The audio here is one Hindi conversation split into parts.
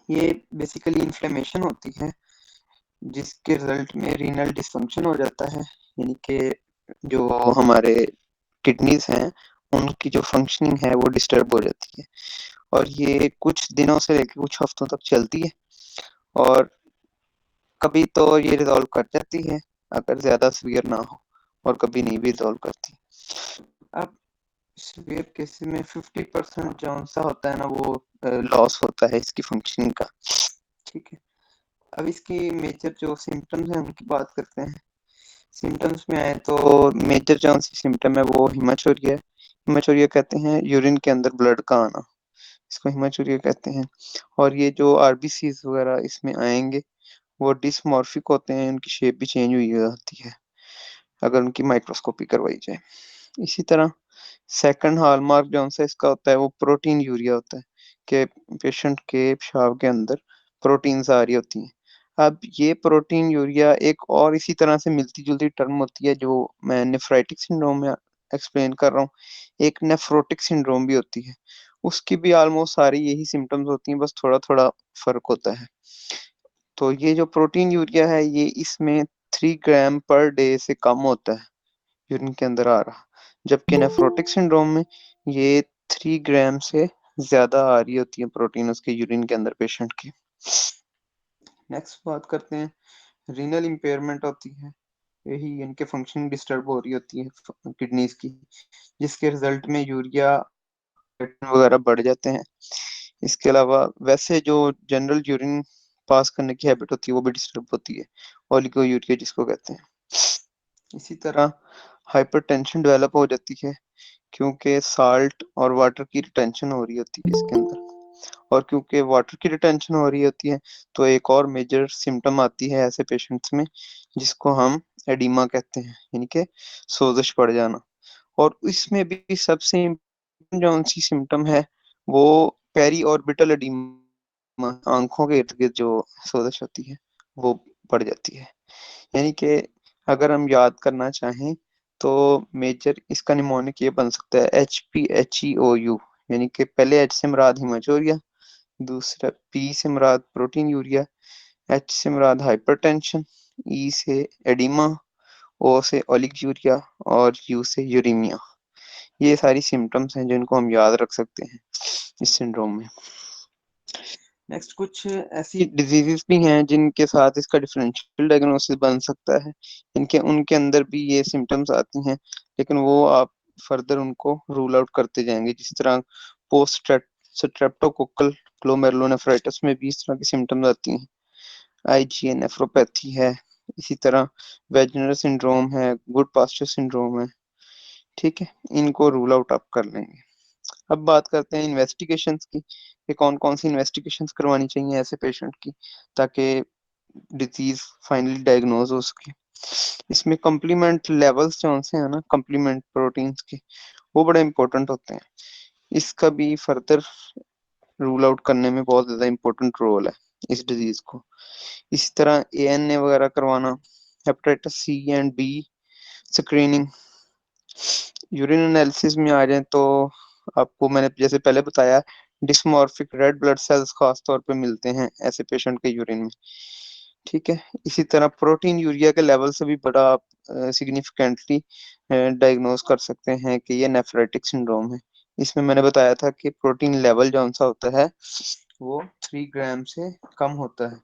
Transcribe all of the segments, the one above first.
ये बेसिकली इन्फ्लेमेशन होती है जिसके रिजल्ट में रीनल डिसफंक्शन हो जाता है, यानी कि जो हमारे किडनीज हैं उनकी जो फंक्शनिंग है वो डिस्टर्ब हो जाती है, और ये कुछ दिनों से लेकर कुछ हफ्तों तक चलती है, और कभी तो ये रिजॉल्व कर जाती है अगर ज्यादा सीवियर ना हो, और कभी नहीं भी रिजॉल्व करती। अब सीवियर केसेस में 50% जो सा होता है ना वो लॉस होता है इसकी फंक्शनिंग का। ठीक है, अब इसकी मेजर जो सिम्टम्स हैं उनकी बात करते हैं। सिम्टम्स में आए तो मेजर जो सी सिम्टम है वो हिमाचोरिया है। हिमाचोरिया कहते हैं यूरिन के अंदर ब्लड का आना, इसको हिमाचोरिया कहते हैं। और ये जो आरबीसीज वगैरह इसमें आएंगे वो डिसमॉर्फिक होते हैं, उनकी शेप भी चेंज हुई जाती है अगर उनकी माइक्रोस्कोपी करवाई जाए। इसी तरह सेकंड हॉलमार्क जो सा इसका होता है वो प्रोटीन यूरिया होता है, कि पेशेंट के पेशाब के अंदर प्रोटीन्स आ रही होती हैं। अब ये प्रोटीन यूरिया एक और इसी तरह से मिलती जुलती टर्म होती है जो मैं नेफ्राइटिक सिंड्रोम में एक्सप्लेन कर रहा हूँ, एक नेफ्रोटिक सिंड्रोम भी होती है, उसकी भी ऑलमोस्ट सारी यही सिम्टम्स होती हैं, बस थोड़ा थोड़ा फर्क होता है। तो ये जो प्रोटीन यूरिया है ये इसमें 3 ग्राम पर डे से कम होता है यूरिन के अंदर आ रहा, जबकि नेफ्रोटिक सिंड्रोम में ये 3 ग्राम से ज्यादा आ रही होती है प्रोटीन उसके यूरिन के अंदर पेशेंट की। नेक्स्ट बात करते हैं, रीनल इम्पेयरमेंट होती है, यही इनके फंक्शन डिस्टर्ब हो रही होती है किडनीज की, जिसके रिजल्ट में यूरिया वगैरह बढ़ जाते हैं। इसके अलावा वैसे जो जनरल यूरिन पास करने की हैबिट होती है वो भी डिस्टर्ब होती है, ओलिगोयूरिया जिसको कहते हैं। इसी तरह हाइपरटेंशन डेवलप हो जाती है, क्योंकि साल्ट और वाटर की रिटेंशन हो रही होती है इसके अंदर, और क्योंकि वाटर की रिटेंशन हो रही होती है तो एक और मेजर सिम्टम आती है ऐसे पेशेंट्स में जिसको हम एडिमा कहते हैं, यानी कि सोजिश पड़ जाना। और इसमें भी सबसे जो सी सिम्टम है वो पेरी ऑर्बिटल एडिमा, आंखों के इर्द गिर्द जो सोजिश होती है वो बढ़ जाती है। यानी कि अगर हम याद करना चाहें तो मेजर इसका निमोनिक ये बन सकता है HPHEOU, यानी कि पहले एच से मुराद हिमाचोरिया, दूसरा पी से मुराद प्रोटीन यूरिया, एच से मुराद हाइपरटेंशन, ई से एडिमा, ओ से ओलिगूरिया, और यू से यूरीमिया। ये सारी सिम्टम्स हैं जिनको हम याद रख सकते हैं इस सिंड्रोम में। नेक्स्ट कुछ ऐसी डिजीजेस भी हैं जिनके साथ इसका डिफरेंशियल डायग्नोसिस बन सकता है, इनके उनके अंदर भी ये सिम्टम्स आती हैं, लेकिन वो आप फर्दर उनको रूल आउट करते जाएंगे। जिस तरह पोस्ट स्ट्रेप्टोकोकल ग्लोमेरुलोनेफ्राइटिस में भी इस तरह की सिम्टम्स आती हैं, आईजीए नेफ्रोपैथी है, इसी तरह वेजनर सिंड्रोम है, गुड पास्चर सिंड्रोम है। ठीक है, इनको रूल आउट आप कर लेंगे। अब बात करते हैं इन्वेस्टिगेशंस की, कि कौन कौन सी इन्वेस्टिगेशंस करवानी चाहिए ऐसे पेशेंट की ताकि डिजीज फाइनली डायग्नोज हो सके। इसमें कम्प्लीमेंट लेवल्स जो से है ना कम्प्लीमेंट प्रोटीन्स के, वो बड़े इंपॉर्टेंट होते हैं, इसका भी फर्दर रूल आउट करने में बहुत ज्यादा इंपॉर्टेंट रोल है इस डिजीज को। इसी तरह ANA वगैरह करवाना, hepatitis C and B screening. Urine analysis में आ जाए तो आपको मैंने जैसे पहले बताया डिस्मॉर्फिक रेड ब्लड सेल्स खास तौर पे मिलते हैं ऐसे पेशेंट के यूरिन में। ठीक है, इसी तरह प्रोटीन यूरिया के लेवल से भी बड़ा आप सिग्निफिकेंटली डायग्नोज कर सकते हैं कि ये नेफ्रेटिक सिंड्रोम है। इसमें मैंने बताया था कि प्रोटीन लेवल जो सा होता है वो 3 ग्राम से कम होता है,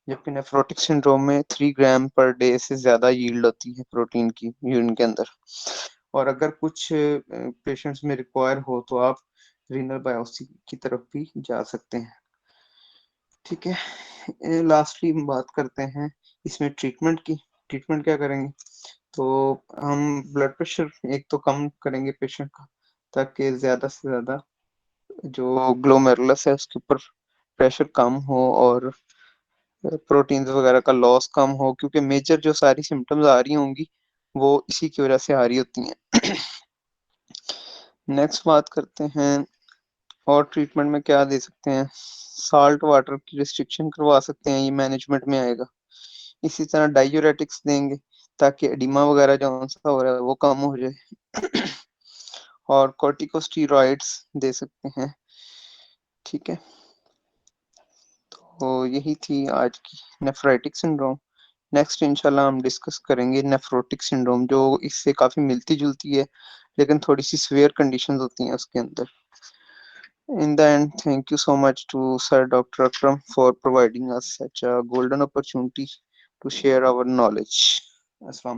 जबकि नेफ्रोटिक सिंड्रोम में 3 ग्राम पर डे से ज्यादा यील्ड होती है प्रोटीन की यूरिन के अंदर। और अगर कुछ पेशेंट्स में रिक्वायर हो तो आप रीनल बायोप्सी की तरफ भी जा सकते हैं। ठीक है, लास्टली हम बात करते हैं इसमें ट्रीटमेंट की। ट्रीटमेंट क्या करेंगे, तो हम ब्लड प्रेशर एक तो कम करेंगे पेशेंट का, ताकि ज्यादा से ज्यादा जो ग्लोमेरुलस है उसके ऊपर प्रेशर कम हो और प्रोटीन्स वगैरह का लॉस कम हो, क्योंकि मेजर जो सारी सिम्टम्स आ रही होंगी वो इसी की वजह से आ रही होती हैं। नेक्स्ट बात करते हैं और ट्रीटमेंट में क्या दे सकते हैं, साल्ट वाटर की रिस्ट्रिक्शन करवा सकते हैं, ये मैनेजमेंट में आएगा। इसी तरह डायूरेटिक्स देंगे ताकि एडिमा वगैरह जो सा हो रहा है वो कम हो जाए। और कॉर्टिकोस्टेरॉइड्स दे सकते हैं। ठीक है, तो यही थी आज की नेफ्राइटिक सिंड्रोम। नेक्स्ट इंशाल्लाह हम डिस्कस करेंगे नेफ्रोटिक सिंड्रोम, जो इससे काफ़ी मिलती-जुलती है, लेकिन थोड़ी-सी सीवियर कंडीशंस होती हैं उसके अंदर। In the end, thank you so much to Sir Dr. Akram for providing us such a golden opportunity to share our knowledge. Assalamu